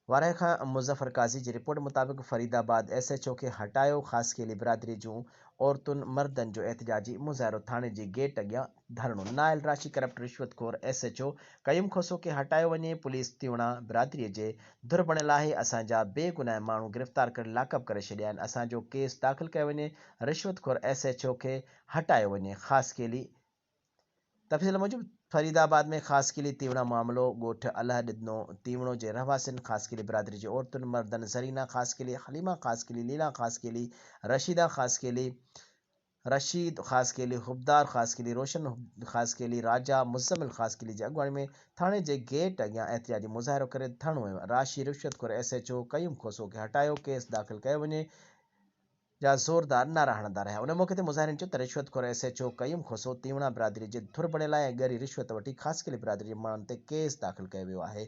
वारह खां मुज़फ़र काज़ी जी रिपोर्ट मुताबिक़ फरीदाबाद SHO खे हटायो। ख़ासि केली बिरादरी जूं औरतुनि मर्दनि जो एहतिजाजी मुज़ाहिरो थाणे जी गेट अॻियां धरणो। नायल राशि करप्ट रिश्वतखोर SHO क़यूम खोसो खे हटायो वञे। पुलिस तीवड़ा बिरादरीअ जे धुर बणियल आहे। असांजा बेगुनाह माण्हू गिरफ़्तार करे लाकअप करे छॾिया आहिनि। असांजो केस दाख़िल कयो वञे। रिश्वतखोर SHO खे हटायो वञे। ख़ासि केली तफ़सील मूजिब फरीदाबाद में ख़ासि केली तीवड़ा मामिलो ॻोठ अलाह ॾिनो तीवड़ो जे रहवासियुनि ख़ासि केली बिरादरी जे औरतुनि मर्दनि ज़रीना ख़ासि केली, हलीमा ख़ासि केली, लीला ख़ासि केली, रशीदा ख़ासि केली, रशीद ख़ासि केली, हुबदार ख़ासि केली, रोशन ख़ासि केली, राजा मुज़मिल ख़ासि केली जी अॻुवाणी में थाणे जे गेट अॻियां एहतिजाजी मुज़ाहिरो करे धरणो वियो। राशि रिश्वतखोर SHO क़यूम खोसो खे हटायो। केस दाख़िल कयो वञे जा ज़ोरदार नारा हणंदा रहिया। उन मौक़े ते मुज़ाहिरनि चयो त रिश्वतखोर SHO क़यूम खोसो तीवड़ा बिरादरी जे धुर बणियल आहे ऐं ॻरी रिश्वत वठी ख़ासि केली बिरादरी जे माण्हुनि ते केस दाख़िल कयो वियो आहे।